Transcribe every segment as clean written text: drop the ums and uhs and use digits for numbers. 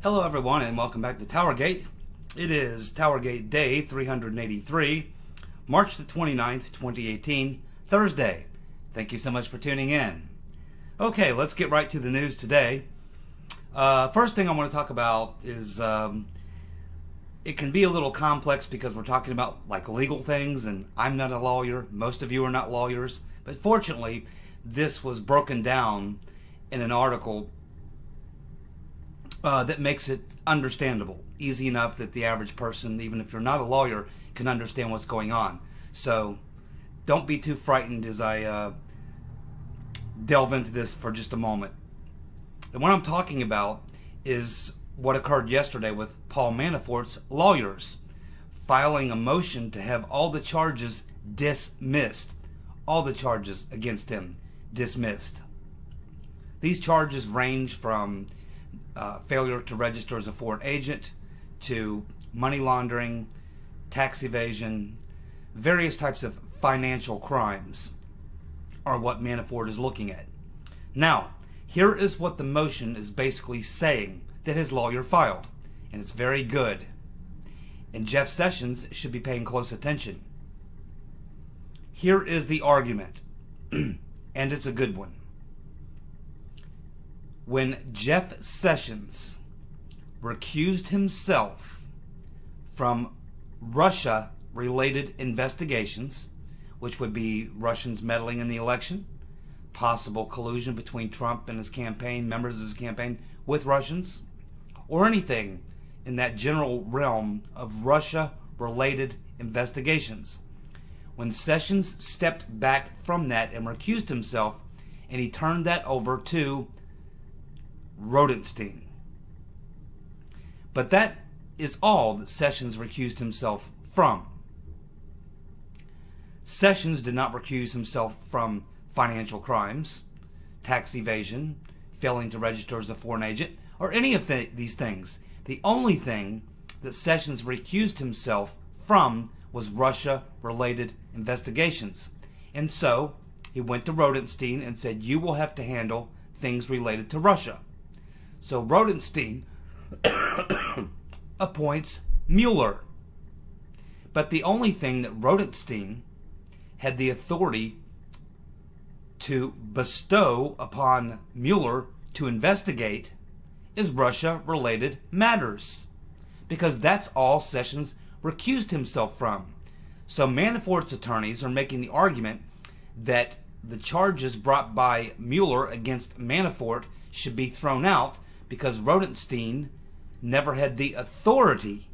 Hello everyone and welcome back to TowerGate. It is TowerGate Day 383, March the 29th, 2018, Thursday. Thank you so much for tuning in. Okay, let's get right to the news today. First thing I want to talk about is it can be a little complex because we're talking about like legal things, and I'm not a lawyer. Most of you are not lawyers, but fortunately this was broken down in an article that makes it understandable, easy enough that the average person, even if you're not a lawyer, can understand what's going on. So don't be too frightened as I delve into this for just a moment. And what I'm talking about is what occurred yesterday with Paul Manafort's lawyers filing a motion to have all the charges dismissed. All the charges against him dismissed. These charges range from failure to register as a foreign agent to money laundering, tax evasion, various types of financial crimes are what Manafort is looking at. Now, here is what the motion is basically saying that his lawyer filed, and it's very good. And Jeff Sessions should be paying close attention. Here is the argument, and it's a good one. When Jeff Sessions recused himself from Russia-related investigations, which would be Russians meddling in the election, possible collusion between Trump and his campaign, members of his campaign, with Russians, or anything in that general realm of Russia-related investigations. When Sessions stepped back from that and recused himself, and he turned that over to Rodenstein. But that is all that Sessions recused himself from. Sessions did not recuse himself from financial crimes, tax evasion, failing to register as a foreign agent, or any of these things. The only thing that Sessions recused himself from was Russia-related investigations. And so he went to Rodenstein and said, you will have to handle things related to Russia. So Rodenstein appoints Mueller. But the only thing that Rodenstein had the authority to bestow upon Mueller to investigate is Russia-related matters, because that's all Sessions recused himself from. So Manafort's attorneys are making the argument that the charges brought by Mueller against Manafort should be thrown out because Rodenstein never had the authority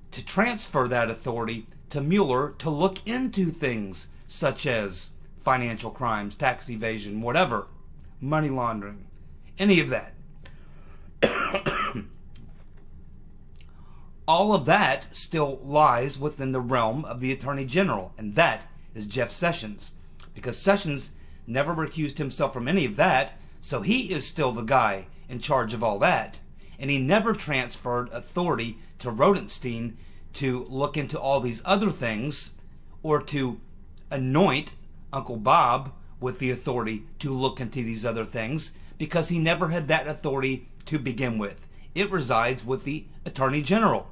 to transfer that authority to Mueller to look into things such as financial crimes, tax evasion, whatever, money laundering, any of that. All of that still lies within the realm of the Attorney General, and that is Jeff Sessions, because Sessions never recused himself from any of that, so he is still the guy in charge of all that. And he never transferred authority to Rodenstein to look into all these other things or to anoint Uncle Bob with the authority to look into these other things, because he never had that authority to begin with. It resides with the Attorney General.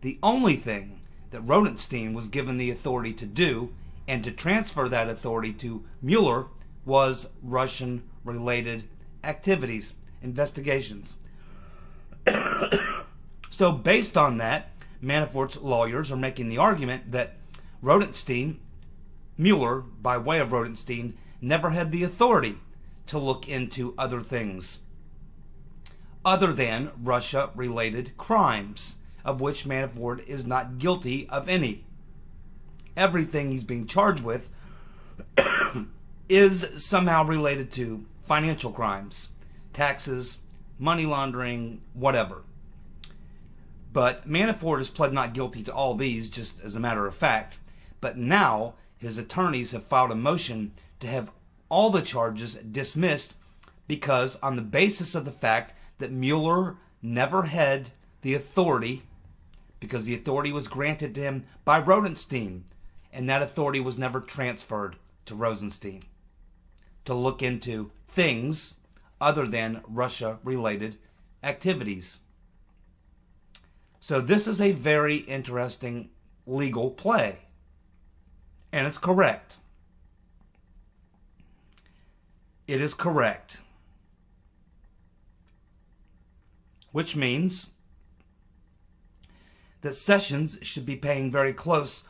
The only thing that Rodenstein was given the authority to do and to transfer that authority to Mueller was Russian-related activities, investigations. So based on that, Manafort's lawyers are making the argument that Rodenstein, Mueller, by way of Rodenstein, never had the authority to look into other things other than Russia-related crimes, of which Manafort is not guilty of any. Everything he's being charged with is somehow related to financial crimes, taxes, money laundering, whatever. But Manafort has pled not guilty to all these, just as a matter of fact. But now his attorneys have filed a motion to have all the charges dismissed because on the basis of the fact that Mueller never had the authority, because the authority was granted to him by Rodenstein, and that authority was never transferred to Rosenstein to look into things other than Russia-related activities. So this is a very interesting legal play. And it's correct. It is correct. Which means that Sessions should be paying very close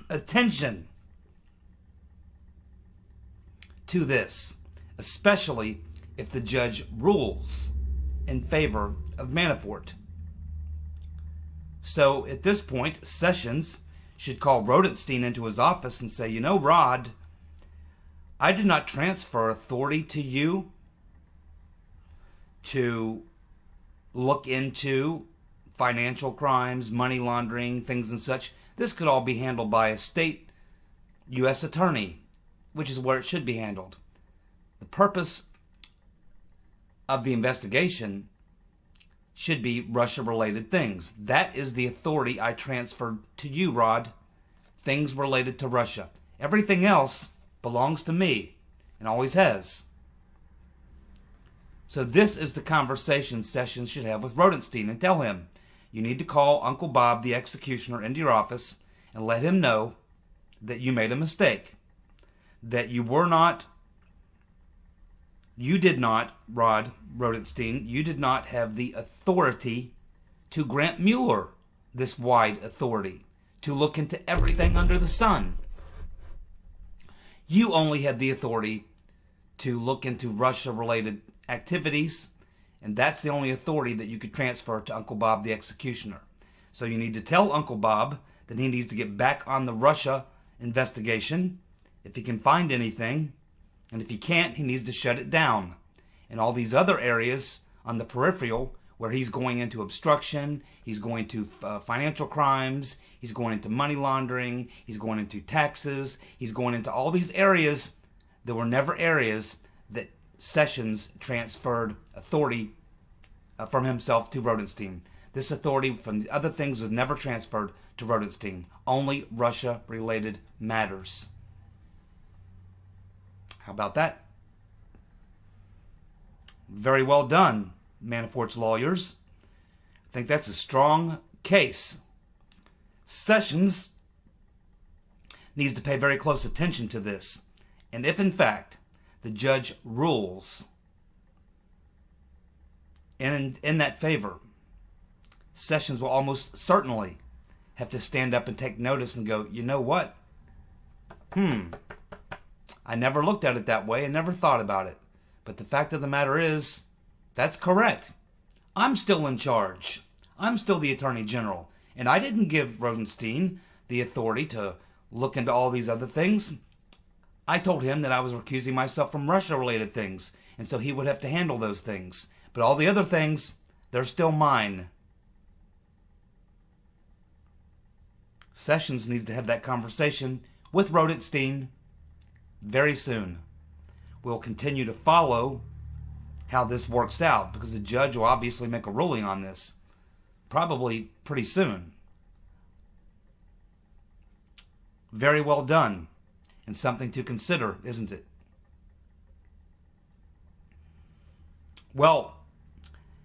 attention to this, especially if the judge rules in favor of Manafort. So at this point, Sessions should call Rodenstein into his office and say, you know, Rod, I did not transfer authority to you to look into financial crimes, money laundering, things and such. This could all be handled by a state U.S. attorney, which is where it should be handled. The purpose of the investigation should be Russia-related things. That is the authority I transferred to you, Rod. Things related to Russia. Everything else belongs to me, and always has. So this is the conversation Sessions should have with Rodenstein, and tell him, you need to call Uncle Bob, the executioner, into your office and let him know that you made a mistake. That you did not, Rod Rodenstein, you did not have the authority to grant Mueller this wide authority to look into everything under the sun. You only had the authority to look into Russia-related activities, and that's the only authority that you could transfer to Uncle Bob the executioner. So you need to tell Uncle Bob that he needs to get back on the Russia investigation if he can find anything, and if he can't, he needs to shut it down. And all these other areas on the peripheral where he's going into obstruction, he's going to financial crimes, he's going into money laundering, he's going into taxes, he's going into all these areas that were never areas that Sessions transferred authority from himself to Rodenstein. This authority from the other things was never transferred to Rodenstein. Only Russia-related matters. How about that? Very well done, Manafort's lawyers. I think that's a strong case. Sessions needs to pay very close attention to this. And if, in fact, the judge rules in that favor, Sessions will almost certainly have to stand up and take notice and go, you know what? I never looked at it that way and never thought about it. But the fact of the matter is, that's correct. I'm still in charge. I'm still the Attorney General. And I didn't give Rodenstein the authority to look into all these other things. I told him that I was recusing myself from Russia-related things, and so he would have to handle those things. But all the other things, they're still mine. Sessions needs to have that conversation with Rodenstein very soon. We'll continue to follow how this works out, because the judge will obviously make a ruling on this, probably pretty soon. Very well done, and something to consider, isn't it? Well,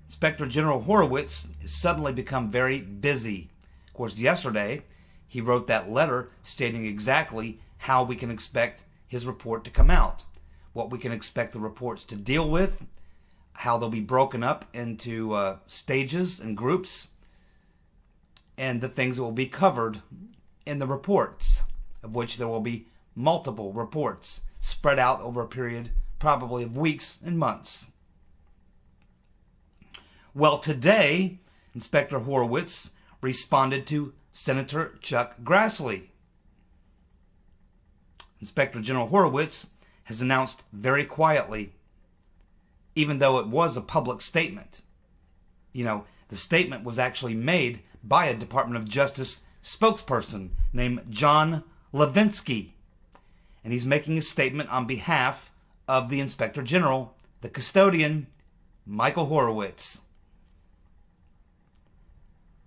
Inspector General Horowitz has suddenly become very busy. Of course, yesterday he wrote that letter stating exactly how we can expect his report to come out, what we can expect the reports to deal with, how they'll be broken up into stages and groups, and the things that will be covered in the reports, of which there will be multiple reports spread out over a period probably of weeks and months. Well, today, Inspector Horowitz responded to Senator Chuck Grassley. Inspector General Horowitz has announced very quietly, even though it was a public statement. You know, the statement was actually made by a Department of Justice spokesperson named John Levinsky. And he's making a statement on behalf of the Inspector General, the custodian, Michael Horowitz.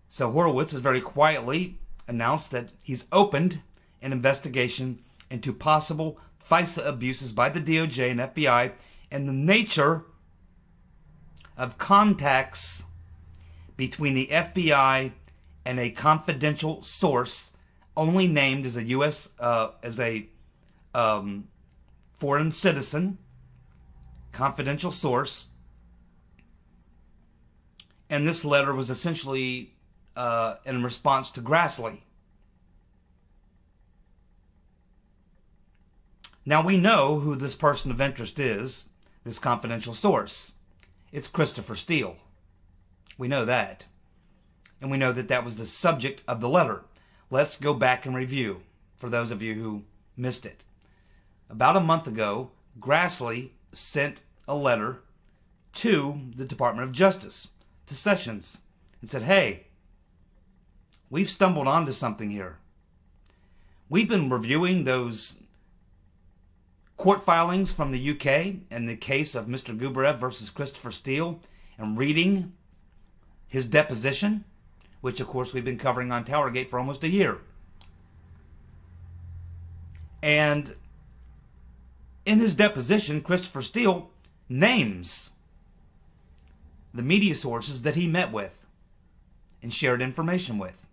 So Horowitz has very quietly announced that he's opened an investigation into possible FISA abuses by the DOJ and FBI and the nature of contacts between the FBI and a confidential source only named as a U.S. Foreign citizen, confidential source. And this letter was essentially in response to Grassley. Now we know who this person of interest is, this confidential source. It's Christopher Steele. We know that. And we know that that was the subject of the letter. Let's go back and review, for those of you who missed it. About a month ago, Grassley sent a letter to the Department of Justice, to Sessions, and said, hey, we've stumbled onto something here. We've been reviewing those court filings from the UK in the case of Mr. Gubarev versus Christopher Steele and reading his deposition, which of course we've been covering on TowerGate for almost a year. And in his deposition, Christopher Steele names the media sources that he met with and shared information with.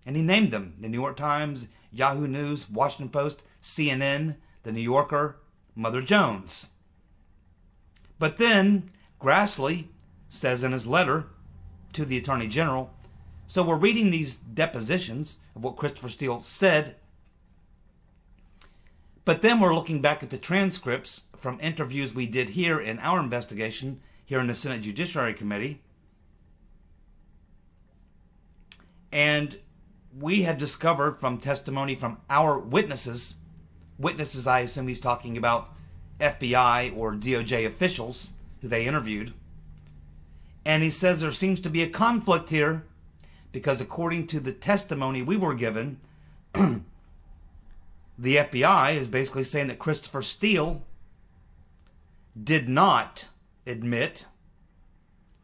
And he named them: the New York Times, Yahoo News, Washington Post, CNN, the New Yorker, Mother Jones. But then Grassley says in his letter to the Attorney General, so we're reading these depositions of what Christopher Steele said, but then we're looking back at the transcripts from interviews we did here in our investigation, here in the Senate Judiciary Committee, and we had discovered from testimony from our witnesses, I assume he's talking about FBI or DOJ officials who they interviewed, and he says there seems to be a conflict here because according to the testimony we were given, the FBI is basically saying that Christopher Steele did not admit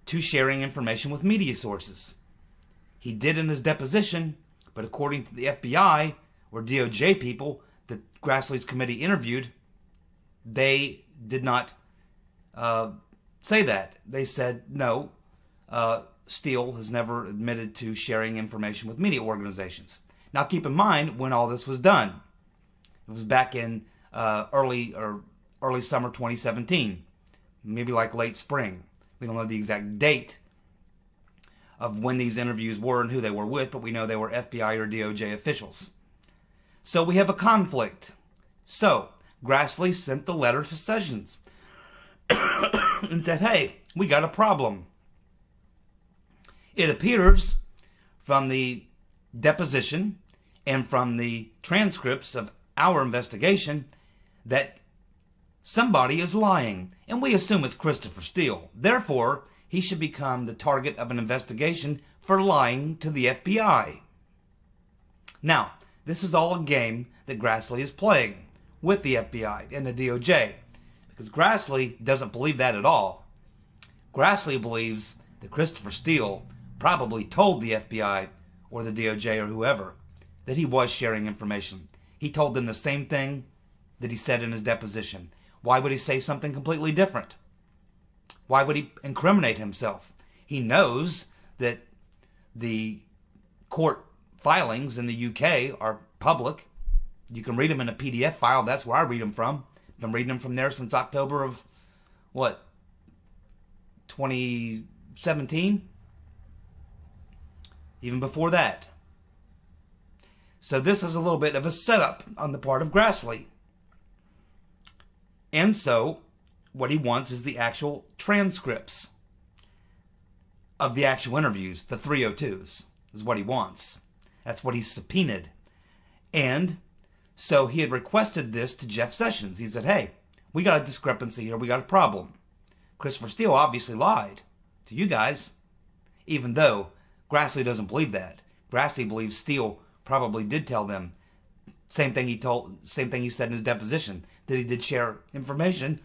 to sharing information with media sources. He did in his deposition, but according to the FBI or DOJ people that Grassley's committee interviewed, they did not say that. They said, no, Steele has never admitted to sharing information with media organizations. Now keep in mind when all this was done. It was back in early summer 2017, maybe like late spring. We don't know the exact date of when these interviews were and who they were with, but we know they were FBI or DOJ officials. So we have a conflict. So Grassley sent the letter to Sessions and said, hey, we got a problem. It appears from the deposition and from the transcripts of our investigation that somebody is lying, and we assume it's Christopher Steele. Therefore, he should become the target of an investigation for lying to the FBI. Now, this is all a game that Grassley is playing with the FBI and the DOJ, because Grassley doesn't believe that at all. Grassley believes that Christopher Steele probably told the FBI or the DOJ or whoever that he was sharing information. He told them the same thing that he said in his deposition. Why would he say something completely different? Why would he incriminate himself? He knows that the court filings in the UK are public. You can read them in a PDF file. That's where I read them from. I've been reading them from there since October of, 2017? Even before that. So this is a little bit of a setup on the part of Grassley. And so, what he wants is the actual transcripts of the actual interviews, the 302s, is what he wants. That's what he's subpoenaed. And so he had requested this to Jeff Sessions. He said, hey, we got a discrepancy here, we got a problem. Christopher Steele obviously lied to you guys, even though Grassley doesn't believe that. Grassley believes Steele probably did tell them. Same thing he said in his deposition, that he did share information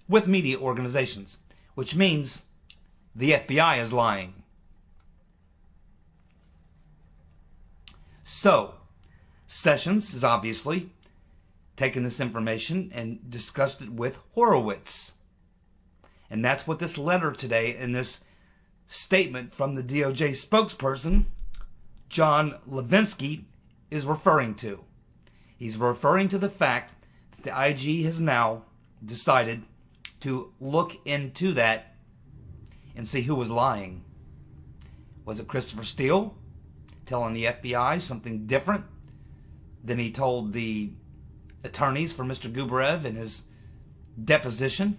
with media organizations, which means the FBI is lying. So, Sessions has obviously taken this information and discussed it with Horowitz. And that's what this letter today and this statement from the DOJ spokesperson, John Levinsky, is referring to. He's referring to the fact that the IG has now decided to look into that and see who was lying. Was it Christopher Steele telling the FBI something different than he told the attorneys for Mr. Gubarev in his deposition?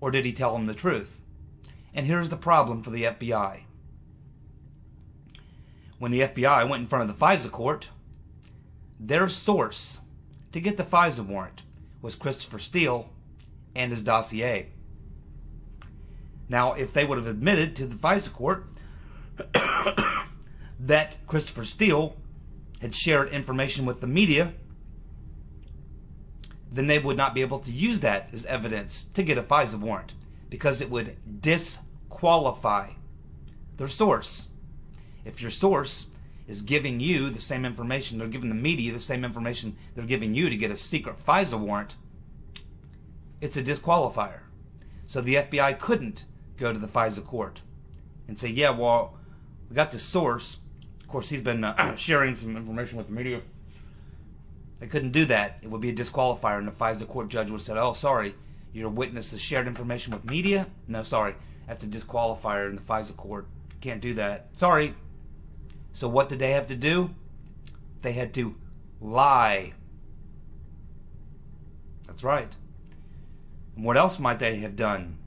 Or did he tell them the truth? And here's the problem for the FBI. When the FBI went in front of the FISA court, their source to get the FISA warrant was Christopher Steele and his dossier. Now, if they would have admitted to the FISA court that Christopher Steele had shared information with the media, then they would not be able to use that as evidence to get a FISA warrant, because it would disqualify their source. If your source is giving you the same information, they're giving the media the same information they're giving you to get a secret FISA warrant, it's a disqualifier. So the FBI couldn't go to the FISA court and say, yeah, well, we got this source. Of course, he's been sharing some information with the media. They couldn't do that. It would be a disqualifier, and the FISA court judge would have said, oh, sorry, your witness has shared information with media? No, sorry, that's a disqualifier in the FISA court. Can't do that. Sorry. So what did they have to do? They had to lie. That's right. And what else might they have done?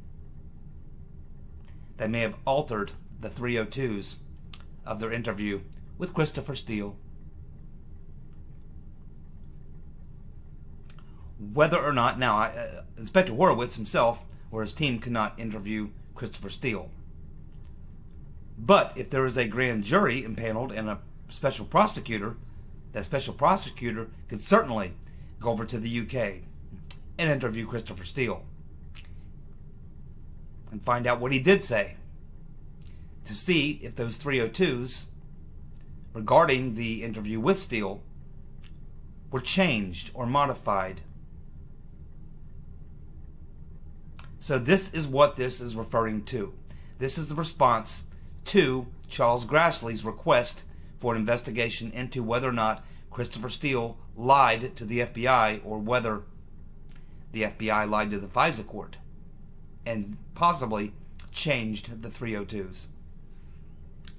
They may have altered the 302s of their interview with Christopher Steele. Whether or not, now, Inspector Horowitz himself or his team cannot interview Christopher Steele. But if there is a grand jury impaneled and a special prosecutor, that special prosecutor could certainly go over to the UK and interview Christopher Steele and find out what he did say, to see if those 302s regarding the interview with Steele were changed or modified. So this is what this is referring to. This is the response to Charles Grassley's request for an investigation into whether or not Christopher Steele lied to the FBI, or whether the FBI lied to the FISA court and possibly changed the 302s.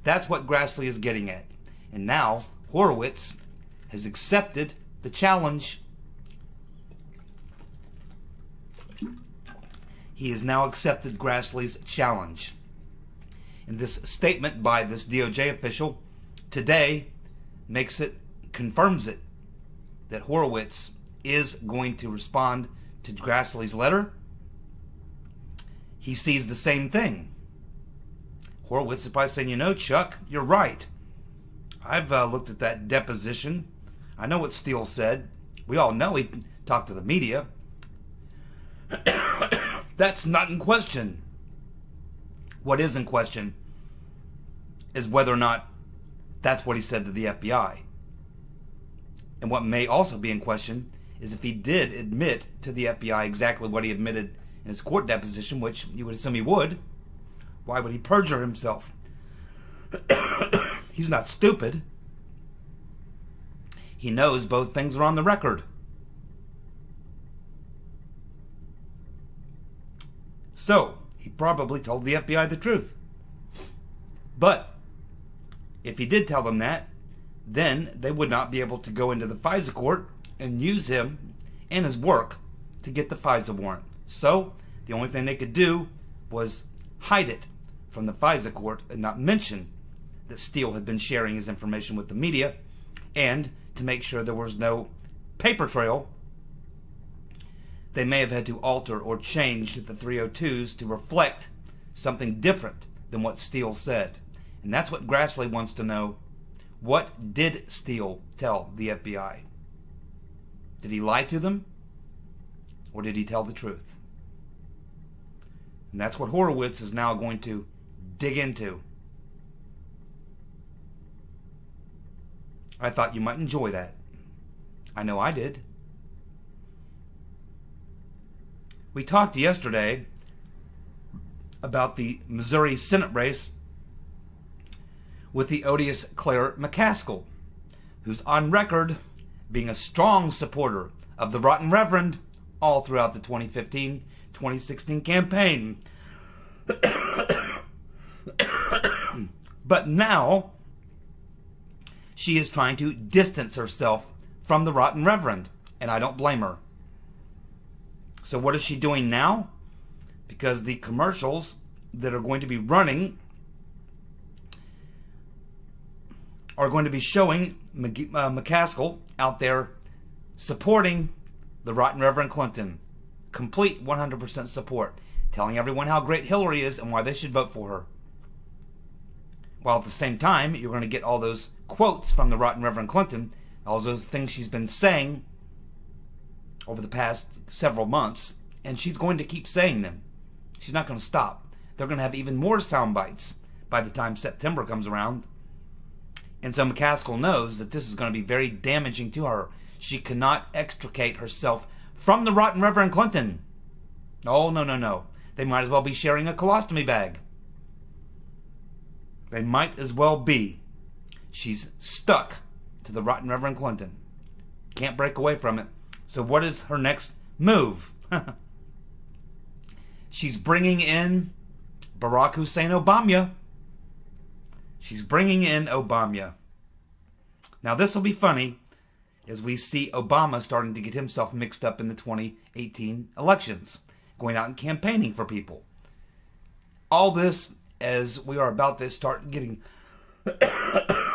That's what Grassley is getting at. And now Horowitz has accepted the challenge. He has now accepted Grassley's challenge. And this statement by this DOJ official today confirms it, that Horowitz is going to respond to Grassley's letter. He sees the same thing. Horowitz is probably saying, you know, Chuck, you're right. I've looked at that deposition. I know what Steele said. We all know he talked to the media. That's not in question. What is in question is whether or not that's what he said to the FBI. And what may also be in question is if he did admit to the FBI exactly what he admitted in his court deposition, which you would assume he would. Why would he perjure himself? He's not stupid. He knows both things are on the record. So, he probably told the FBI the truth. But, if he did tell them that, then they would not be able to go into the FISA court and use him and his work to get the FISA warrant. So, the only thing they could do was hide it from the FISA court and not mention that Steele had been sharing his information with the media, and to make sure there was no paper trail, they may have had to alter or change the 302s to reflect something different than what Steele said. And that's what Grassley wants to know. What did Steele tell the FBI? Did he lie to them? Or did he tell the truth? And that's what Horowitz is now going to dig into. I thought you might enjoy that. I know I did. We talked yesterday about the Missouri Senate race with the odious Claire McCaskill, who's on record being a strong supporter of the Rotten Reverend all throughout the 2015-2016 campaign. But now she is trying to distance herself from the Rotten Reverend, and I don't blame her. So what is she doing now? Because the commercials that are going to be running are going to be showing McCaskill out there supporting the Rotten Reverend Clinton. Complete 100% support. Telling everyone how great Hillary is and why they should vote for her. While at the same time, you're going to get all those quotes from the Rotten Reverend Clinton, all those things she's been saying over the past several months, and she's going to keep saying them. She's not going to stop. They're going to have even more sound bites by the time September comes around. And so McCaskill knows that this is going to be very damaging to her. She cannot extricate herself from the Rotten Reverend Clinton. Oh, no, no, no. They might as well be sharing a colostomy bag. They might as well be. She's stuck to the Rotten Reverend Clinton. Can't break away from it. So what is her next move? She's bringing in Barack Hussein Obama. She's bringing in Obama. Now this will be funny as we see Obama starting to get himself mixed up in the 2018 elections, going out and campaigning for people. All this as we are about to start getting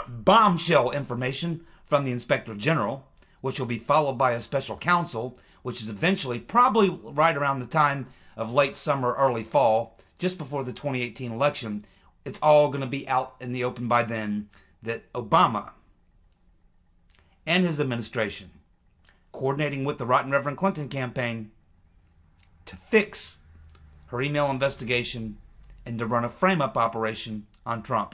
bombshell information from the Inspector General, which will be followed by a special counsel, which is eventually probably right around the time of late summer, early fall, just before the 2018 election. It's all going to be out in the open by then that Obama and his administration, coordinating with the Rotten Reverend Clinton campaign to fix her email investigation and to run a frame-up operation on Trump.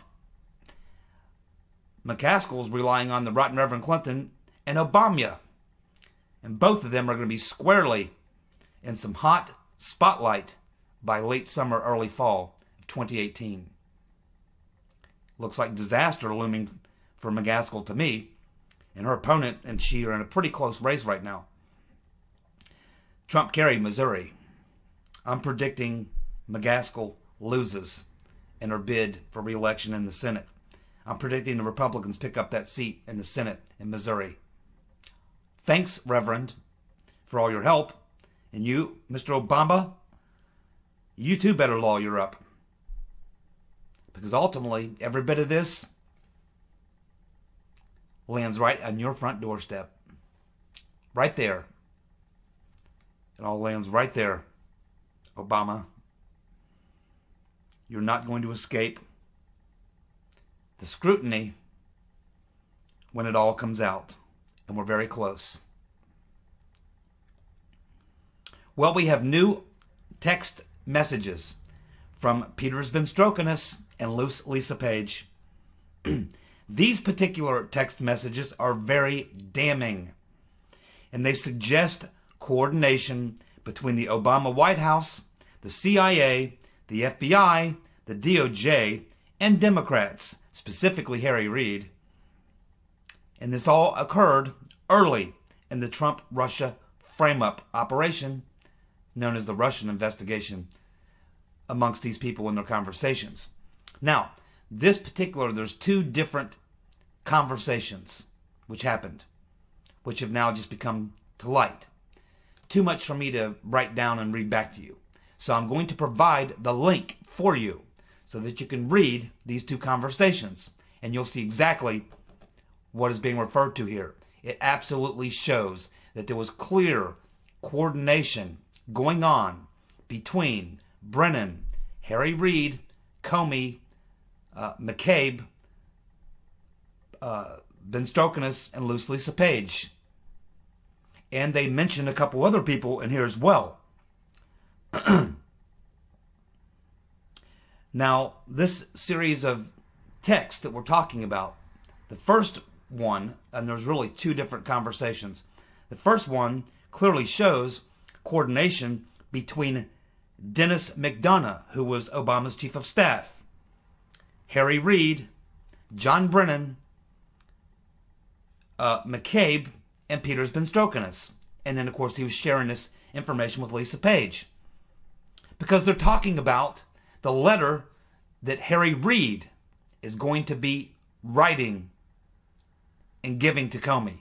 McCaskill's relying on the Rotten Reverend Clinton and Obama, and both of them are going to be squarely in some hot spotlight by late summer, early fall of 2018. Looks like disaster looming for McCaskill to me, and her opponent and she are in a pretty close race right now. Trump carried Missouri. I'm predicting McCaskill loses in her bid for re-election in the Senate. I'm predicting the Republicans pick up that seat in the Senate in Missouri. Thanks, Reverend, for all your help. And you, Mr. Obama, you too better lawyer up. Because ultimately, every bit of this lands right on your front doorstep. Right there. It all lands right there, Obama. You're not going to escape the scrutiny when it all comes out. And we're very close. Well, we have new text messages from Peter's Been Stroking Us and Loose Lisa Page. These particular text messages are very damning, and they suggest coordination between the Obama White House, the CIA, the FBI, the DOJ, and Democrats, specifically Harry Reid. And this all occurred early in the Trump-Russia frame-up operation, known as the Russian investigation, amongst these people in their conversations. Now, there's two different conversations which happened, which have now just become to light. Too much for me to write down and read back to you. So I'm going to provide the link for you so that you can read these two conversations, and you'll see exactly what is being referred to here. It absolutely shows that there was clear coordination going on between Brennan, Harry Reid, Comey, McCabe, Ben Strokinus, and Loose Lisa Page. And they mentioned a couple other people in here as well. Now, this series of texts that we're talking about, the first one, and there's really two different conversations. The first one clearly shows coordination between Dennis McDonough, who was Obama's chief of staff, Harry Reid, John Brennan, McCabe, and Peter's been stroking us. And then, of course, he was sharing this information with Lisa Page. Because they're talking about the letter that Harry Reid is going to be writing and giving to Comey.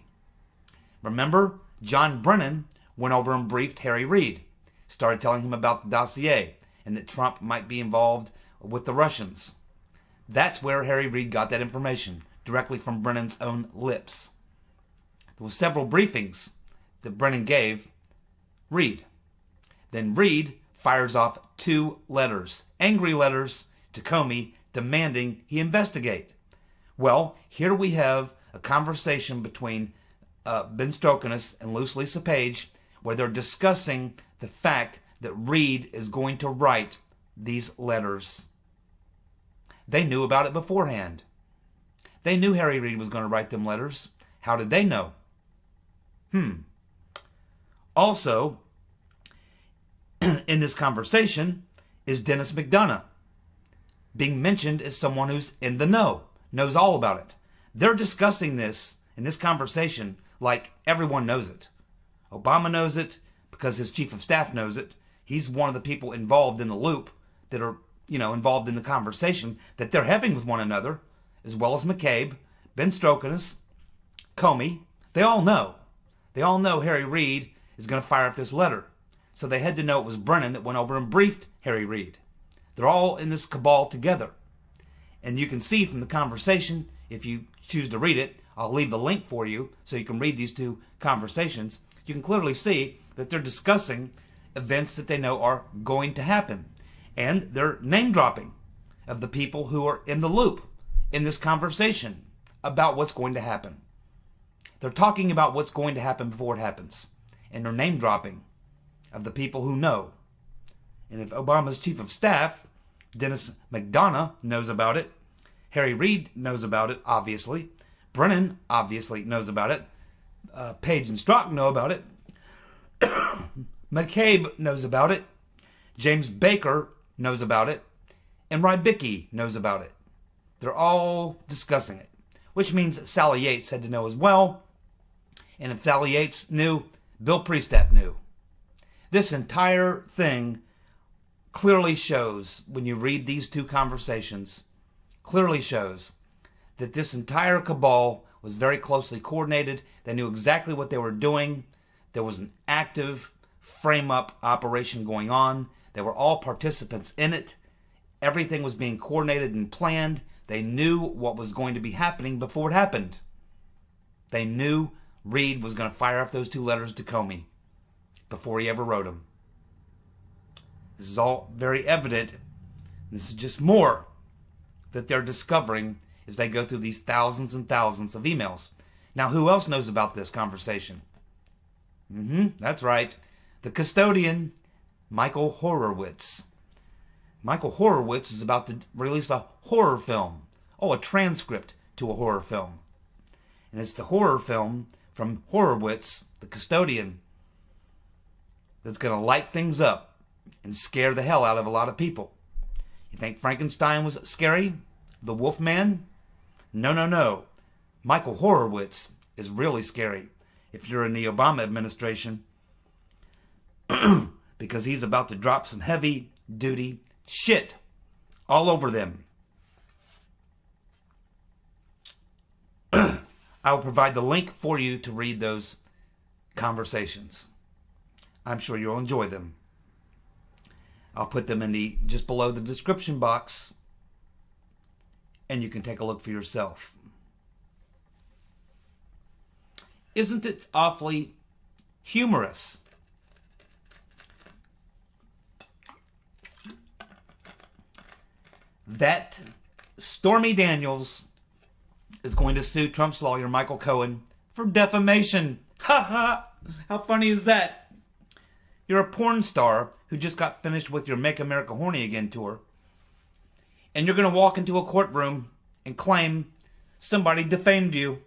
Remember, John Brennan went over and briefed Harry Reid, started telling him about the dossier and that Trump might be involved with the Russians. That's where Harry Reid got that information, directly from Brennan's own lips. There were several briefings that Brennan gave Reid. Then Reid fires off 2 letters, angry letters, to Comey demanding he investigate. Well, here we have a conversation between Ben Strokinus and Lisa Page where they're discussing the fact that Reid is going to write these letters. They knew about it beforehand. They knew Harry Reid was going to write them letters. How did they know? Also, in this conversation is Dennis McDonough, being mentioned as someone who's in the know, knows all about it. They're discussing this in this conversation like everyone knows it. Obama knows it because his chief of staff knows it. He's one of the people involved in the loop that are, involved in the conversation that they're having with one another, as well as McCabe, Ben Strokinus, Comey. They all know. They all know Harry Reid is going to fire up this letter. So they had to know it was Brennan that went over and briefed Harry Reid. They're all in this cabal together. And you can see from the conversation, if you choose to read it, I'll leave the link for you so you can read these 2 conversations. You can clearly see that they're discussing events that they know are going to happen. And they're name dropping of the people who are in the loop in this conversation about what's going to happen. They're talking about what's going to happen before it happens. And they're name dropping of the people who know. And if Obama's chief of staff, Dennis McDonough, knows about it, Harry Reid knows about it, obviously, Brennan obviously knows about it, Page and Strzok know about it, McCabe knows about it, James Baker knows about it, and Rybicki knows about it. They're all discussing it, which means Sally Yates had to know as well. And if Sally Yates knew, Bill Priestap knew. This entire thing clearly shows, when you read these 2 conversations, clearly shows that this entire cabal was very closely coordinated. They knew exactly what they were doing. There was an active frame-up operation going on. They were all participants in it. Everything was being coordinated and planned. They knew what was going to be happening before it happened. They knew Reid was going to fire off those 2 letters to Comey before he ever wrote them. This is all very evident. This is just more that they're discovering as they go through these thousands and thousands of emails. Now, who else knows about this conversation? That's right. The custodian, Michael Horowitz. Michael Horowitz is about to release a horror film. A transcript to a horror film. And it's the horror film from Horowitz, the custodian, that's going to light things up and scare the hell out of a lot of people. You think Frankenstein was scary? The Wolfman? No. Michael Horowitz is really scary if you're in the Obama administration because he's about to drop some heavy-duty shit all over them. I will provide the link for you to read those conversations. I'm sure you'll enjoy them. I'll put them in just below the description box, and you can take a look for yourself. Isn't it awfully humorous that Stormy Daniels is going to sue Trump's lawyer, Michael Cohen, for defamation? Ha ha! How funny is that? You're a porn star who just got finished with your Make America Horny Again tour, and you're going to walk into a courtroom and claim somebody defamed you.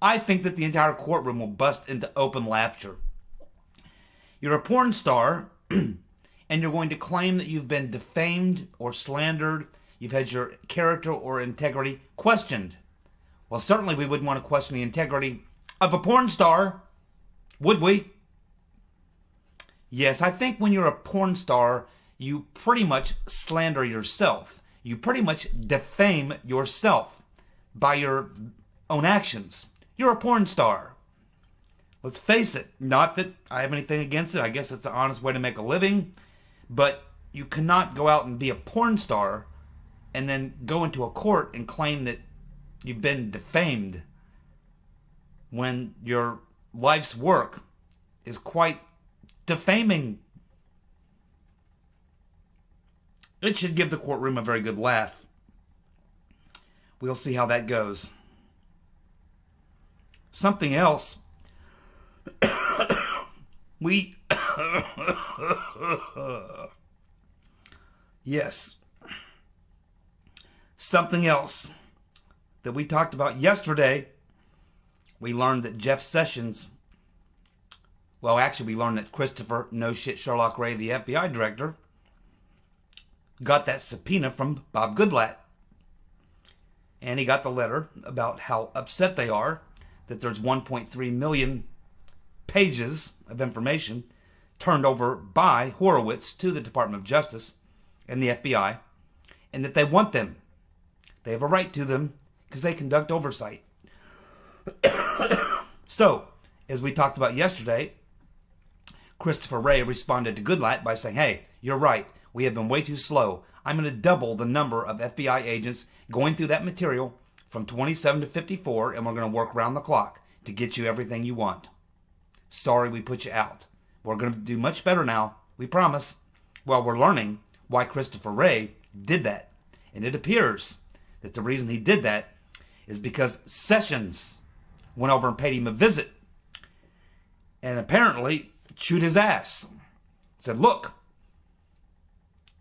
I think that the entire courtroom will bust into open laughter. You're a porn star and you're going to claim that you've been defamed or slandered, you've had your character or integrity questioned. Well, certainly we wouldn't want to question the integrity of a porn star, would we? Yes, I think when you're a porn star, you pretty much slander yourself. You pretty much defame yourself by your own actions. You're a porn star. Let's face it, not that I have anything against it. I guess it's an honest way to make a living. But you cannot go out and be a porn star and then go into a court and claim that you've been defamed when your life's work is quite defaming. It should give the courtroom a very good laugh. We'll see how that goes. Something else. Yes. Something else that we talked about yesterday. We learned that Jeff Sessions, well, actually, we learned that Christopher No Shit Sherlock Ray, the FBI director, got that subpoena from Bob Goodlatte. And he got the letter about how upset they are that there's 1.3 million pages of information turned over by Horowitz to the Department of Justice and the FBI, and that they want them. They have a right to them because they conduct oversight. So, as we talked about yesterday, Christopher Wray responded to Goodlatte by saying, hey, you're right. We have been way too slow. I'm going to double the number of FBI agents going through that material from 27 to 54, and we're going to work around the clock to get you everything you want. Sorry we put you out. We're going to do much better now. We promise. Well, we're learning why Christopher Wray did that. And it appears that the reason he did that is because Sessions went over and paid him a visit and apparently chewed his ass. Said, look,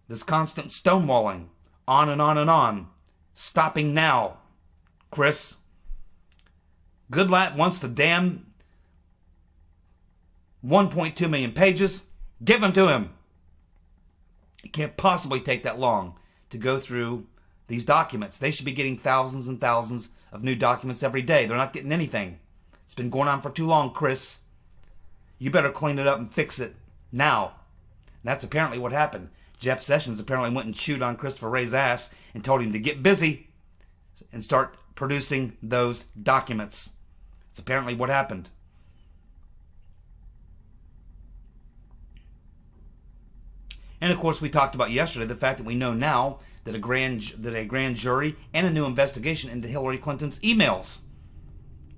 this constant stonewalling, on and on and on, stopping now, Chris. Goodlatte wants the damn 1.2 million pages. Give them to him. It can't possibly take that long to go through these documents. They should be getting thousands and thousands of new documents every day. They're not getting anything. It's been going on for too long, Chris. You better clean it up and fix it now. And that's apparently what happened. Jeff Sessions apparently went and chewed on Christopher Wray's ass and told him to get busy and start producing those documents. It's apparently what happened. And of course, we talked about yesterday the fact that we know now that a grand jury and a new investigation into Hillary Clinton's emails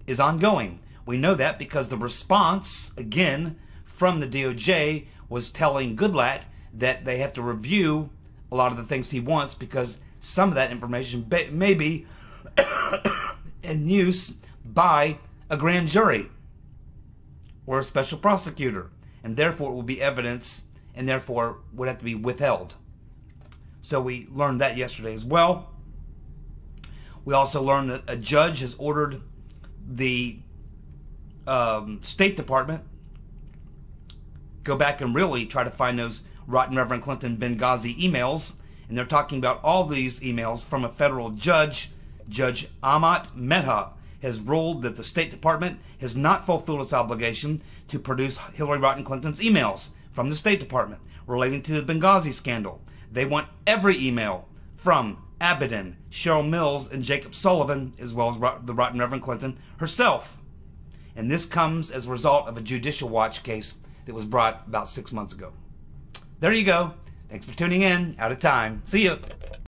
is ongoing. We know that because the response, again, from the DOJ was telling Goodlatte that they have to review a lot of the things he wants because some of that information may be in use by a grand jury or a special prosecutor, and therefore it will be evidence and therefore would have to be withheld. So we learned that yesterday as well. We also learned that a judge has ordered the State Department go back and really try to find those rotten Reverend Clinton Benghazi emails. And they're talking about all these emails from a federal judge. Judge Amat Mehta has ruled that the State Department has not fulfilled its obligation to produce Hillary Rodham Clinton's emails from the State Department relating to the Benghazi scandal. They want every email from Abaddon, Cheryl Mills, and Jacob Sullivan, as well as the rotten Reverend Clinton herself. And this comes as a result of a Judicial Watch case that was brought about 6 months ago. There you go. Thanks for tuning in. Out of time. See you.